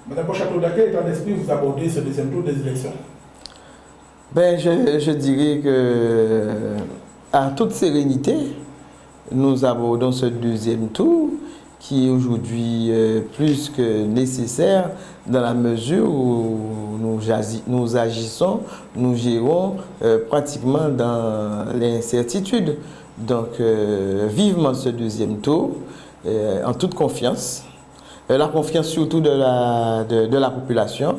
Madame Pochato, dans quel état d'esprit vous abordez ce deuxième tour des élections? Ben, je dirais que, à toute sérénité, nous abordons ce deuxième tour qui est aujourd'hui plus que nécessaire dans la mesure où nous agissons, nous gérons pratiquement dans l'incertitude. Donc, vivement ce deuxième tour, en toute confiance. La confiance surtout de la population,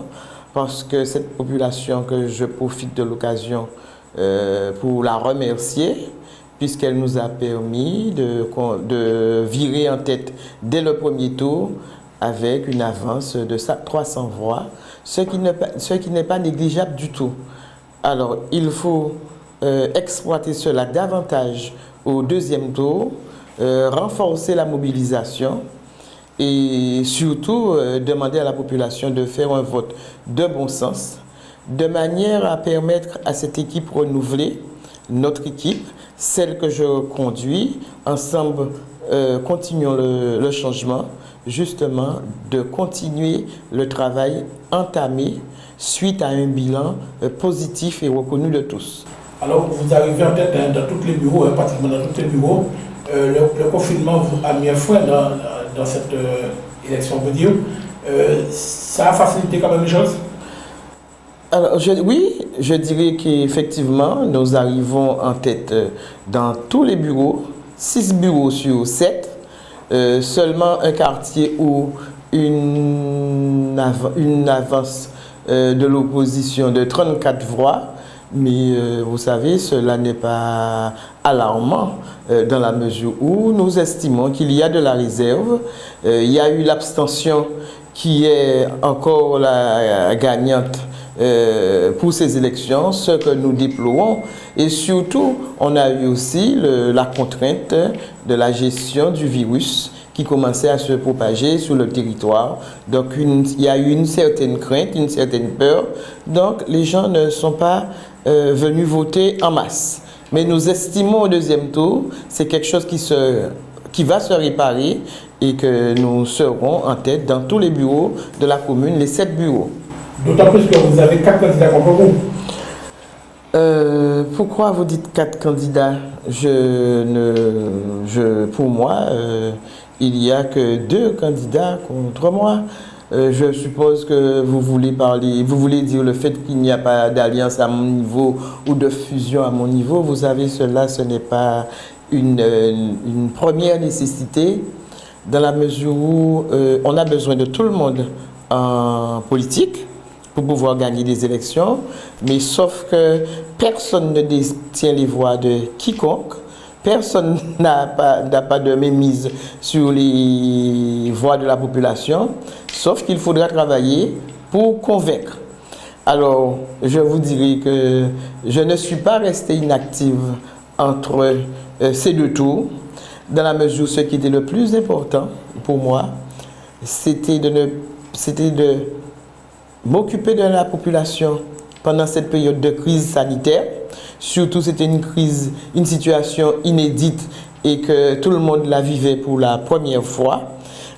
parce que cette population que je profite de l'occasion pour la remercier, puisqu'elle nous a permis de virer en tête dès le premier tour avec une avance de 300 voix, ce qui n'est pas négligeable du tout. Alors, il faut exploiter cela davantage au deuxième tour, renforcer la mobilisation et surtout demander à la population de faire un vote de bon sens, de manière à permettre à cette équipe renouvelée, notre équipe, celle que je conduis, ensemble continuons le changement, justement de continuer le travail entamé suite à un bilan positif et reconnu de tous. Alors, vous arrivez en tête dans tous les bureaux, pratiquement dans tous les bureaux. Le confinement a mis un frein dans cette élection, on peut dire. Ça a facilité quand même les choses? Alors, oui, je dirais qu'effectivement, nous arrivons en tête dans tous les bureaux, 6 bureaux sur 7, seulement un quartier où une avance de l'opposition de 34 voix. Mais vous savez, cela n'est pas alarmant dans la mesure où nous estimons qu'il y a de la réserve. Il y a eu l'abstention qui est encore la gagnante pour ces élections, ce que nous déplorons. Et surtout, on a eu aussi la contrainte de la gestion du virus qui commençait à se propager sur le territoire. Donc, il y a eu une certaine crainte, une certaine peur. Donc, les gens ne sont pas venus voter en masse. Mais nous estimons au deuxième tour, c'est quelque chose qui va se réparer et que nous serons en tête dans tous les bureaux de la commune, les 7 bureaux. D'autant plus que vous avez 4 candidats contre vous. Pourquoi vous dites 4 candidats? Pour moi, il n'y a que 2 candidats contre moi. Je suppose que vous voulez dire le fait qu'il n'y a pas d'alliance à mon niveau ou de fusion à mon niveau. Vous savez, cela, ce n'est pas une première nécessité dans la mesure où on a besoin de tout le monde en politique pour pouvoir gagner des élections, mais sauf que personne ne détient les voix de quiconque. Personne n'a pas de mémise sur les voix de la population, sauf qu'il faudra travailler pour convaincre. Alors, je vous dirais que je ne suis pas restée inactive entre ces 2 tours, dans la mesure où ce qui était le plus important pour moi, c'était de m'occuper de la population pendant cette période de crise sanitaire. Surtout, c'était une situation inédite et que tout le monde la vivait pour la première fois.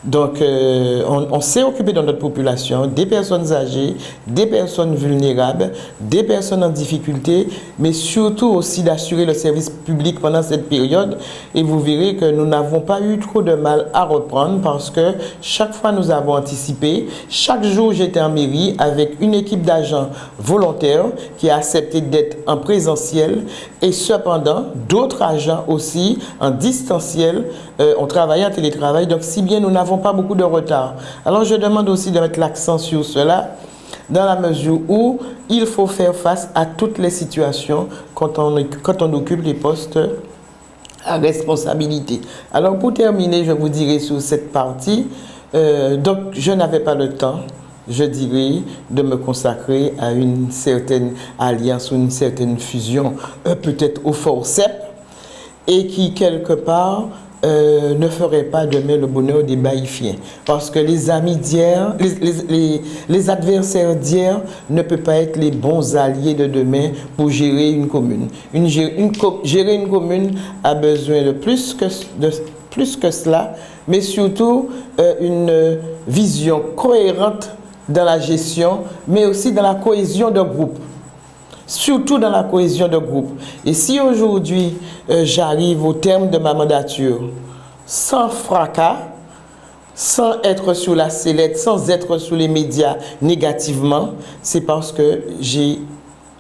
Donc, on s'est occupé dans notre population des personnes âgées, des personnes vulnérables, des personnes en difficulté, mais surtout aussi d'assurer le service public pendant cette période. Et vous verrez que nous n'avons pas eu trop de mal à reprendre parce que chaque fois nous avons anticipé. Chaque jour, j'étais en mairie avec une équipe d'agents volontaires qui a accepté d'être en présentiel et cependant, d'autres agents aussi en distanciel ont travaillé en télétravail. Donc, si bien nous n'avons pas beaucoup de retard. Alors, je demande aussi de mettre l'accent sur cela dans la mesure où il faut faire face à toutes les situations quand on occupe les postes à responsabilité. Alors, pour terminer, je vous dirai sur cette partie, donc, je n'avais pas le temps, je dirais, de me consacrer à une certaine alliance ou une certaine fusion, peut-être au forceps, et qui, quelque part, ne ferait pas demain le bonheur des baïfiens. Parce que les amis d'hier, les adversaires d'hier ne peuvent pas être les bons alliés de demain pour gérer une commune. Gérer une commune a besoin de plus que cela, mais surtout une vision cohérente dans la gestion, mais aussi dans la cohésion de groupe. Surtout dans la cohésion de groupe. Et si aujourd'hui, j'arrive au terme de ma mandature sans fracas, sans être sur la sellette, sans être sur les médias négativement, c'est parce que j'ai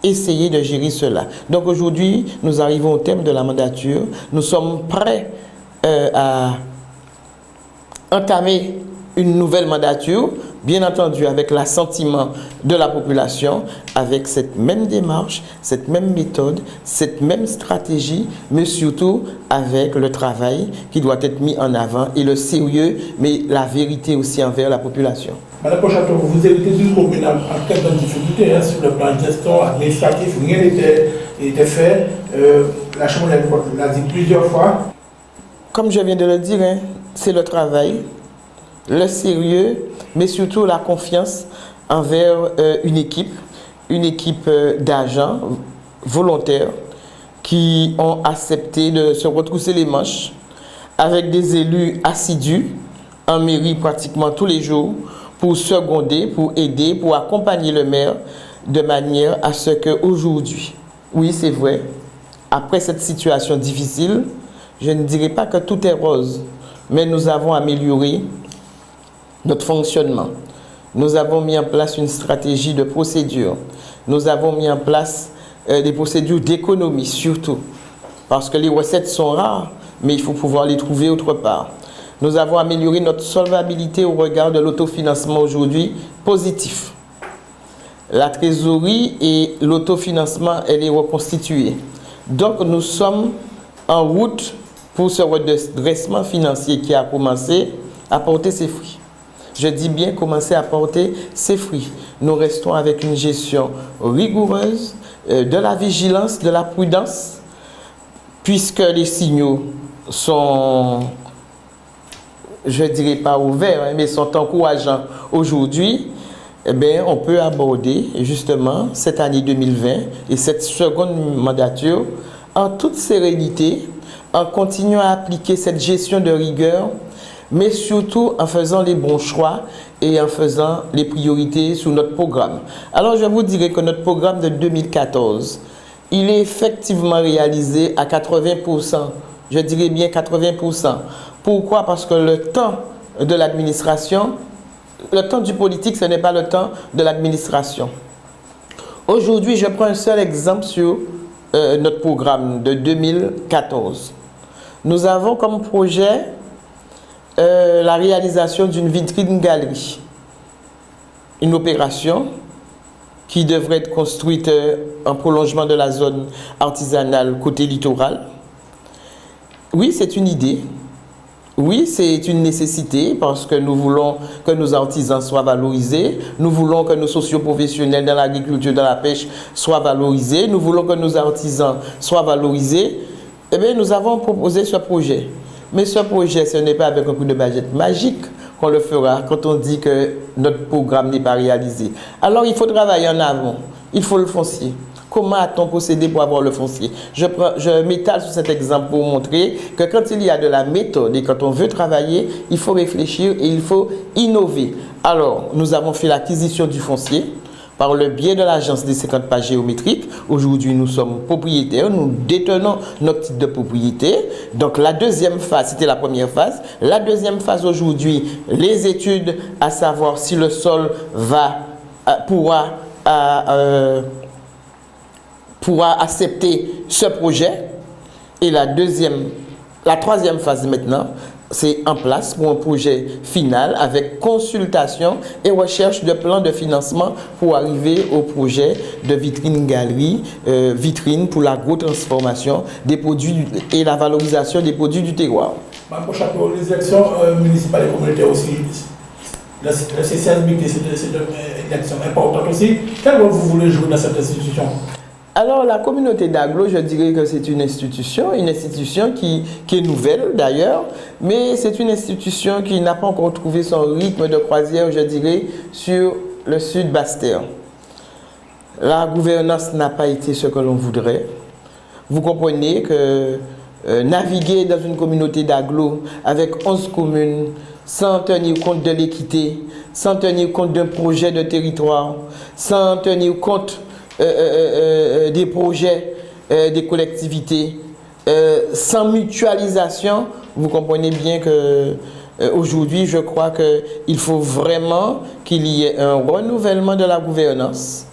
essayé de gérer cela. Donc aujourd'hui, nous arrivons au terme de la mandature. Nous sommes prêts à entamer une nouvelle mandature, bien entendu avec l'assentiment de la population, avec cette même démarche, cette même méthode, cette même stratégie, mais surtout avec le travail qui doit être mis en avant et le sérieux, mais la vérité aussi envers la population. Madame Pochato, vous héritez d'une commune en quête de difficulté sur le plan de gestion administratif, rien n'était fait. La Chambre l'a dit plusieurs fois. Comme je viens de le dire, hein, c'est le travail, le sérieux, mais surtout la confiance envers une équipe d'agents volontaires qui ont accepté de se retrousser les manches avec des élus assidus en mairie pratiquement tous les jours pour seconder, pour aider, pour accompagner le maire de manière à ce qu'aujourd'hui, oui c'est vrai, après cette situation difficile, je ne dirais pas que tout est rose, mais nous avons amélioré notre fonctionnement. Nous avons mis en place une stratégie de procédure. Nous avons mis en place des procédures d'économie surtout, parce que les recettes sont rares, mais il faut pouvoir les trouver autre part. Nous avons amélioré notre solvabilité au regard de l'autofinancement aujourd'hui positif. La trésorerie et l'autofinancement, elle est reconstituée. Donc nous sommes en route pour ce redressement financier qui a commencé à porter ses fruits. Je dis bien commencer à porter ses fruits. Nous restons avec une gestion rigoureuse, de la vigilance, de la prudence, puisque les signaux sont, je ne dirais pas ouverts, mais sont encourageants aujourd'hui. Eh bien, on peut aborder justement cette année 2020 et cette seconde mandature en toute sérénité, en continuant à appliquer cette gestion de rigueur, mais surtout en faisant les bons choix et en faisant les priorités sur notre programme. Alors, je vous dirais que notre programme de 2014, il est effectivement réalisé à 80%. Je dirais bien 80%. Pourquoi? Parce que le temps de l'administration, le temps du politique, ce n'est pas le temps de l'administration. Aujourd'hui, je prends un seul exemple sur notre programme de 2014. Nous avons comme projet la réalisation d'une vitrine-galerie. Une opération qui devrait être construite en prolongement de la zone artisanale côté littoral. Oui, c'est une idée. Oui, c'est une nécessité parce que nous voulons que nos artisans soient valorisés. Nous voulons que nos socioprofessionnels dans l'agriculture, dans la pêche soient valorisés. Nous voulons que nos artisans soient valorisés. Eh bien, nous avons proposé ce projet. Mais ce projet, ce n'est pas avec un coup de baguette magique qu'on le fera quand on dit que notre programme n'est pas réalisé. Alors, il faut travailler en avant. Il faut le foncier. Comment a-t-on procédé pour avoir le foncier? Je m'étale sur cet exemple pour montrer que quand il y a de la méthode et quand on veut travailler, il faut réfléchir et il faut innover. Alors, nous avons fait l'acquisition du foncier par le biais de l'agence des 50 pages géométriques. Aujourd'hui, nous sommes propriétaires, nous détenons notre titre de propriété. Donc, la deuxième phase, c'était la première phase. La deuxième phase aujourd'hui, les études, à savoir si le sol pourra accepter ce projet. Et la troisième phase maintenant, c'est en place pour un projet final avec consultation et recherche de plans de financement pour arriver au projet de vitrine-galerie, vitrine pour l'agro-transformation des produits et la valorisation des produits du terroir. Mme Pochato, les élections municipales et communautaires aussi, le CCSB, c'est une élection importante aussi. Quel rôle vous voulez jouer dans cette institution? Alors, la communauté d'Aglo, je dirais que c'est une institution qui est nouvelle d'ailleurs, mais c'est une institution qui n'a pas encore trouvé son rythme de croisière, je dirais, sur le sud Basse-Terre. La gouvernance n'a pas été ce que l'on voudrait. Vous comprenez que naviguer dans une communauté d'Aglo avec 11 communes, sans tenir compte de l'équité, sans tenir compte d'un projet de territoire, sans tenir compte des projets des collectivités, sans mutualisation, vous comprenez bien que aujourd'hui, je crois qu'il faut vraiment qu'il y ait un renouvellement de la gouvernance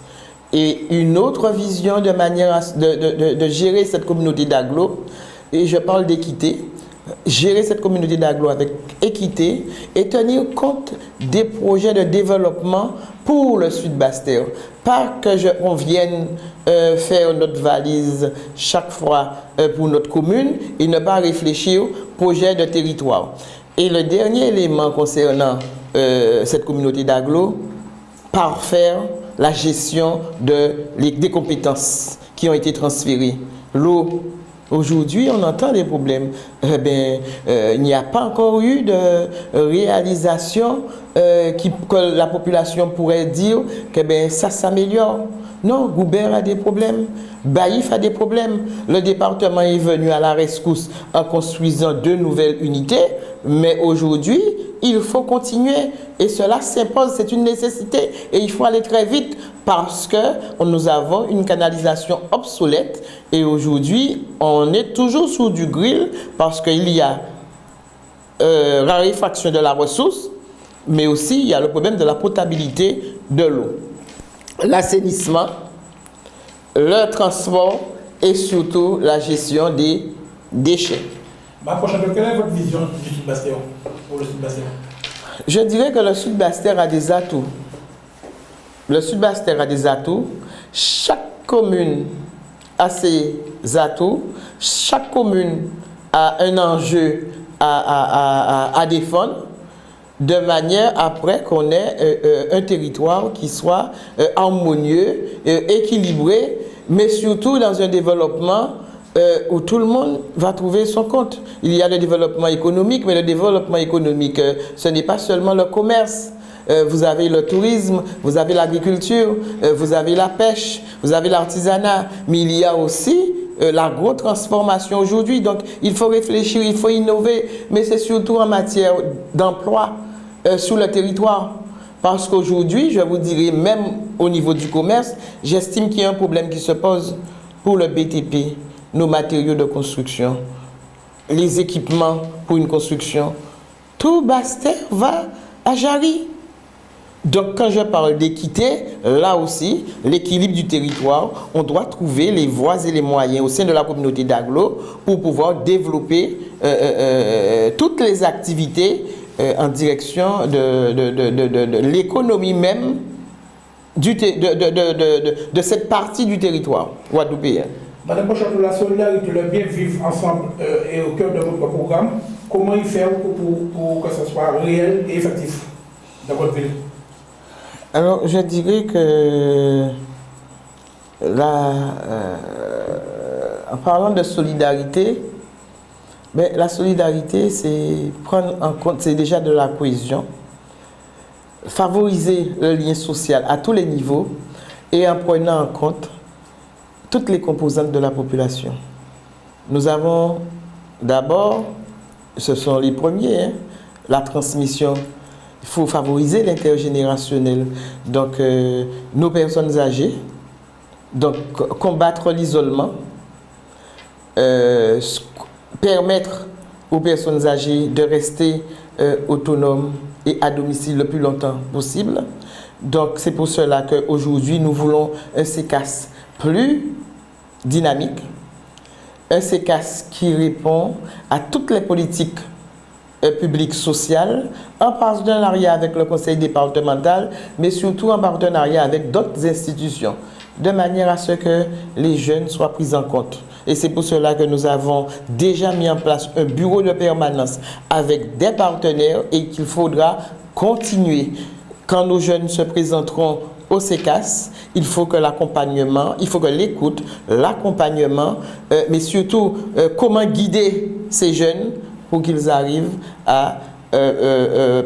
et une autre vision de manière de gérer cette communauté d'agglo. Et je parle d'équité. Gérer cette communauté d'agglo avec équité et tenir compte des projets de développement pour le Sud Basse-Terre. Pas qu'on vienne faire notre valise chaque fois pour notre commune et ne pas réfléchir au projet de territoire. Et le dernier élément concernant cette communauté d'agglo, parfaire la gestion des compétences qui ont été transférées. L'eau. Aujourd'hui, on entend des problèmes. Il n'y a pas encore eu de réalisation que la population pourrait dire que ça s'améliore. Non, Goubert a des problèmes, Baïf a des problèmes. Le département est venu à la rescousse en construisant 2 nouvelles unités, mais aujourd'hui, il faut continuer et cela s'impose, c'est une nécessité et il faut aller très vite parce que nous avons une canalisation obsolète et aujourd'hui, on est toujours sous du grill parce qu'il y a raréfaction de la ressource, mais aussi il y a le problème de la potabilité de l'eau. L'assainissement, le transport et surtout la gestion des déchets. Ma prochaine, quelle est votre vision du Sud Basse-Terre pour le Sud Basse-Terre? Je dirais que le Sud Basse-Terre a des atouts. Le Sud Basse-Terre a des atouts. Chaque commune a ses atouts. Chaque commune a un enjeu à défendre de manière après qu'on ait un territoire qui soit harmonieux, équilibré, mais surtout dans un développement où tout le monde va trouver son compte. Il y a le développement économique, mais le développement économique, ce n'est pas seulement le commerce. Vous avez le tourisme, vous avez l'agriculture, vous avez la pêche, vous avez l'artisanat, mais il y a aussi l'agro-transformation aujourd'hui. Donc, il faut réfléchir, il faut innover, mais c'est surtout en matière d'emploi sur le territoire. Parce qu'aujourd'hui, je vous dirais, même au niveau du commerce, j'estime qu'il y a un problème qui se pose pour le BTP, nos matériaux de construction, les équipements pour une construction. Tout Basse-Terre va à Jarry. Donc, quand je parle d'équité, là aussi, l'équilibre du territoire, on doit trouver les voies et les moyens au sein de la communauté d'agglo pour pouvoir développer toutes les activités en direction de l'économie même de cette partie du territoire guadeloupéen. Madame Pochon, la solidarité, le bien vivre ensemble est au cœur de votre programme. Comment y faire pour que ce soit réel et effectif dans votre ville? Alors, je dirais que en parlant de solidarité, la solidarité, c'est prendre en compte, c'est déjà de la cohésion, favoriser le lien social à tous les niveaux et en prenant en compte toutes les composantes de la population. Nous avons d'abord, ce sont les premiers, la transmission. Il faut favoriser l'intergénérationnel. Donc, nos personnes âgées, donc combattre l'isolement, permettre aux personnes âgées de rester autonomes et à domicile le plus longtemps possible. Donc, c'est pour cela qu'aujourd'hui, nous voulons un CECAS plus dynamique, un CECAS qui répond à toutes les politiques publiques sociales, en partenariat avec le conseil départemental, mais surtout en partenariat avec d'autres institutions, de manière à ce que les jeunes soient pris en compte. Et c'est pour cela que nous avons déjà mis en place un bureau de permanence avec des partenaires et qu'il faudra continuer. Quand nos jeunes se présenteront au CECAS, il faut que l'accompagnement, il faut que l'écoute, l'accompagnement, mais surtout comment guider ces jeunes pour qu'ils arrivent à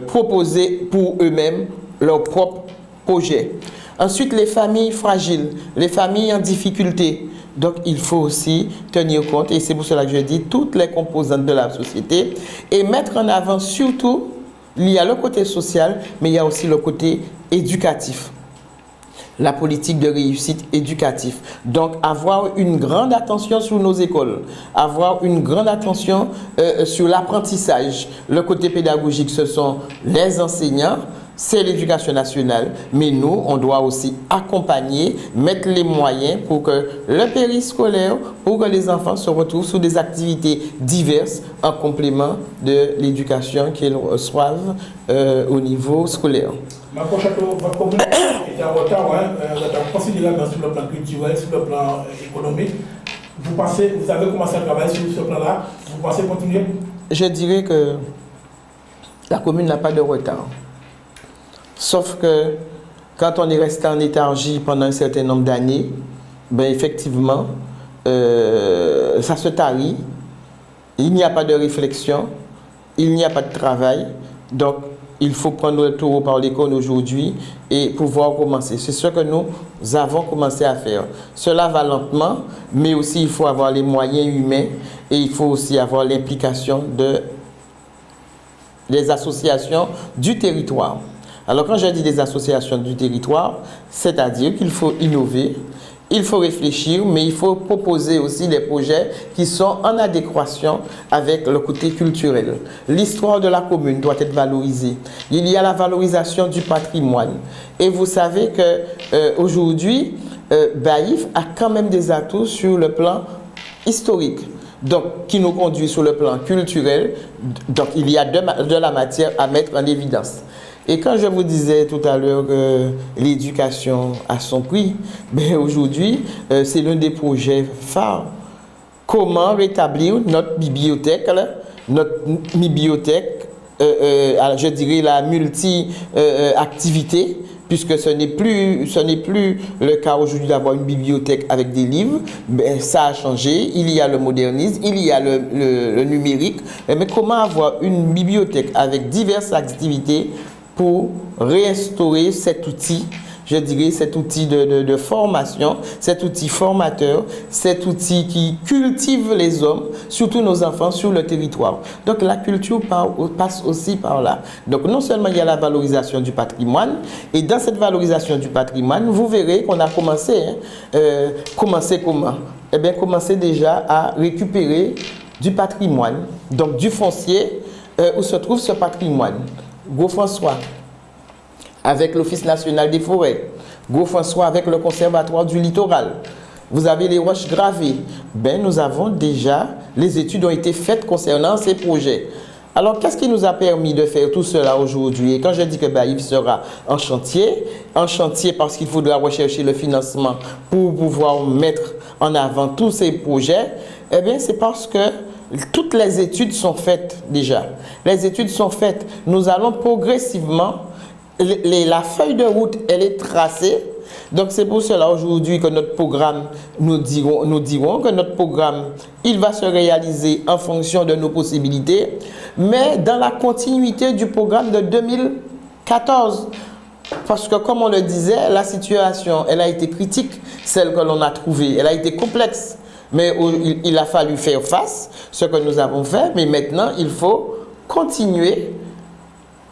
proposer pour eux-mêmes leur propre projet. Ensuite, les familles fragiles, les familles en difficulté. Donc, il faut aussi tenir compte, et c'est pour cela que je dis, toutes les composantes de la société, et mettre en avant surtout Il y a le côté social, mais il y a aussi le côté éducatif. La politique de réussite éducative. Donc, avoir une grande attention sur nos écoles, avoir une grande attention sur l'apprentissage. Le côté pédagogique, ce sont les enseignants, c'est l'éducation nationale, mais nous, on doit aussi accompagner, mettre les moyens pour que le périscolaire, pour que les enfants se retrouvent sous des activités diverses en complément de l'éducation qu'ils reçoivent au niveau scolaire. Ma prochaine, votre commune est en retard, considérablement sur le plan culturel, sur le plan économique. Vous avez commencé à travailler sur ce plan-là, vous pensez continuer? Je dirais que la commune n'a pas de retard. Sauf que quand on est resté en léthargie pendant un certain nombre d'années, ben effectivement, ça se tarit. Il n'y a pas de réflexion, il n'y a pas de travail. Donc, il faut prendre le taureau par les cornes aujourd'hui et pouvoir commencer. C'est ce que nous avons commencé à faire. Cela va lentement, mais aussi il faut avoir les moyens humains et il faut aussi avoir l'implication des associations du territoire. Alors quand je dis des associations du territoire, c'est-à-dire qu'il faut innover, il faut réfléchir, mais il faut proposer aussi des projets qui sont en adéquation avec le côté culturel. L'histoire de la commune doit être valorisée. Il y a la valorisation du patrimoine. Et vous savez qu'aujourd'hui, Baïf a quand même des atouts sur le plan historique. Donc, qui nous conduit sur le plan culturel. Donc, il y a de la matière à mettre en évidence. Et quand je vous disais tout à l'heure que l'éducation a son prix, ben aujourd'hui, c'est l'un des projets phares. Comment rétablir notre bibliothèque, je dirais la multi-activité, puisque ce n'est plus le cas aujourd'hui d'avoir une bibliothèque avec des livres. Ben, ça a changé, il y a le modernisme, il y a le numérique. Mais comment avoir une bibliothèque avec diverses activités pour réinstaurer cet outil, je dirais cet outil de formation, cet outil formateur, cet outil qui cultive les hommes, surtout nos enfants, sur le territoire. Donc la culture passe aussi par là. Donc non seulement il y a la valorisation du patrimoine, et dans cette valorisation du patrimoine, vous verrez qu'on a commencé. Commencer comment? Eh bien, commencer déjà à récupérer du patrimoine, donc du foncier, où se trouve ce patrimoine. Gros-François, avec l'Office national des forêts. Gros-François, avec le Conservatoire du littoral. Vous avez les roches gravées. Ben, nous avons déjà, les études ont été faites concernant ces projets. Alors, qu'est-ce qui nous a permis de faire tout cela aujourd'hui? Et quand je dis que Baïf sera en chantier parce qu'il faudra rechercher le financement pour pouvoir mettre en avant tous ces projets, eh bien, c'est parce que toutes les études sont faites déjà. Les études sont faites. Nous allons progressivement, la feuille de route, elle est tracée. Donc c'est pour cela aujourd'hui que notre programme, nous dirons que notre programme, il va se réaliser en fonction de nos possibilités, mais dans la continuité du programme de 2014. Parce que comme on le disait, la situation, elle a été critique, celle que l'on a trouvée, elle a été complexe. Mais il a fallu faire face, ce que nous avons fait, mais maintenant, il faut continuer.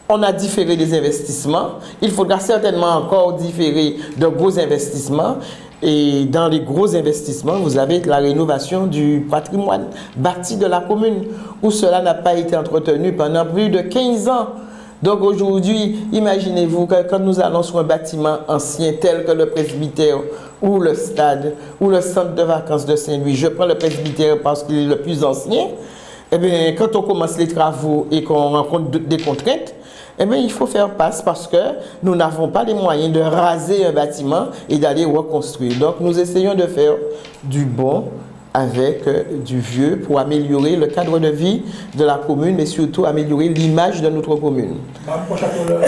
On a différé des investissements. Il faudra certainement encore différer de gros investissements. Et dans les gros investissements, vous avez la rénovation du patrimoine bâti de la commune, où cela n'a pas été entretenu pendant plus de 15 ans. Donc aujourd'hui, imaginez-vous que quand nous allons sur un bâtiment ancien tel que le presbytère ou le stade ou le centre de vacances de Saint-Louis, je prends le presbytère parce qu'il est le plus ancien, eh bien, quand on commence les travaux et qu'on rencontre des contraintes, eh bien, il faut faire face parce que nous n'avons pas les moyens de raser un bâtiment et d'aller reconstruire. Donc nous essayons de faire du bon avec du vieux pour améliorer le cadre de vie de la commune, mais surtout améliorer l'image de notre commune. Madame Pochato, le mot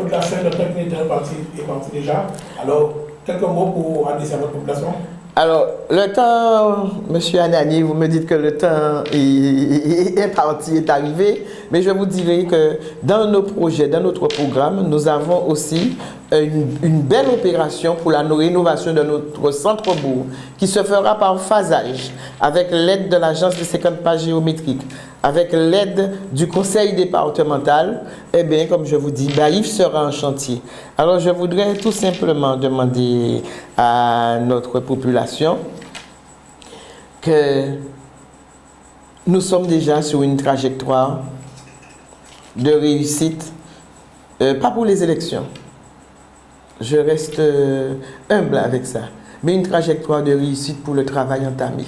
de la fin, le temps est parti déjà. Alors, quelques mots pour adresser à votre population. Alors, le temps, Monsieur Anani, vous me dites que le temps est parti, est arrivé, mais je vous dirais que dans nos projets, dans notre programme, nous avons aussi une belle opération pour la rénovation de notre centre-bourg qui se fera par phasage avec l'aide de l'agence des 50 pas géométriques, avec l'aide du conseil départemental. Eh bien, comme je vous dis, Baïf sera en chantier. Alors, je voudrais tout simplement demander à notre population que nous sommes déjà sur une trajectoire de réussite, pas pour les élections. Je reste humble avec ça, mais une trajectoire de réussite pour le travail entamé.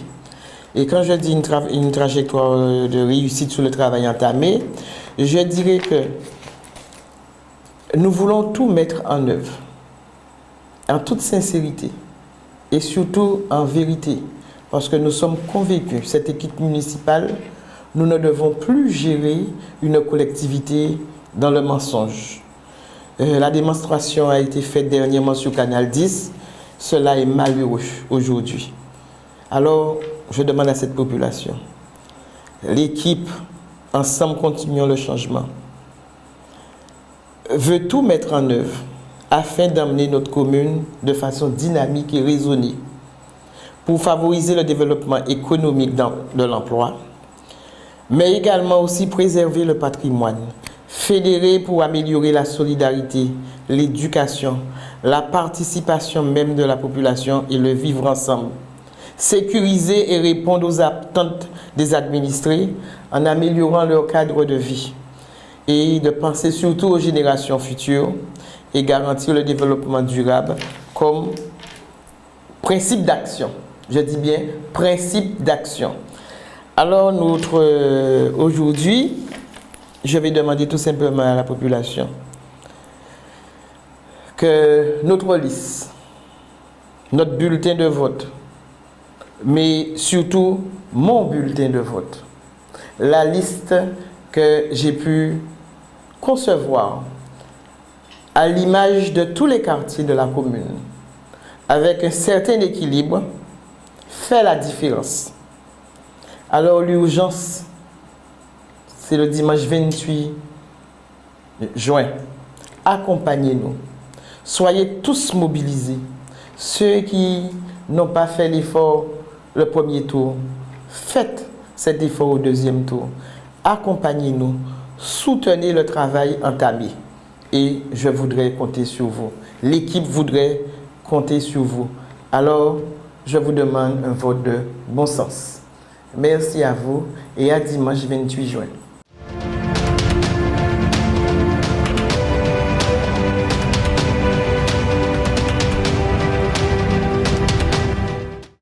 Et quand je dis une trajectoire de réussite sur le travail entamé, je dirais que nous voulons tout mettre en œuvre, en toute sincérité et surtout en vérité, parce que nous sommes convaincus, cette équipe municipale, nous ne devons plus gérer une collectivité dans le mensonge. La démonstration a été faite dernièrement sur Canal 10. Cela est malheureux aujourd'hui. Alors, je demande à cette population, l'équipe, ensemble continuons le changement, veut tout mettre en œuvre afin d'amener notre commune de façon dynamique et raisonnée pour favoriser le développement économique de l'emploi, mais également aussi préserver le patrimoine, fédérer pour améliorer la solidarité, l'éducation, la participation même de la population et le vivre ensemble. Sécuriser et répondre aux attentes des administrés en améliorant leur cadre de vie et de penser surtout aux générations futures et garantir le développement durable comme principe d'action. Je dis bien principe d'action. Alors aujourd'hui, je vais demander tout simplement à la population que notre liste, notre bulletin de vote, mais surtout mon bulletin de vote, la liste que j'ai pu concevoir à l'image de tous les quartiers de la commune, avec un certain équilibre, fait la différence. Alors l'urgence, c'est le dimanche 28 juin. Accompagnez-nous. Soyez tous mobilisés. Ceux qui n'ont pas fait l'effort le premier tour, faites cet effort au deuxième tour. Accompagnez-nous. Soutenez le travail entamé. Et je voudrais compter sur vous. L'équipe voudrait compter sur vous. Alors, je vous demande un vote de bon sens. Merci à vous et à dimanche 28 juin.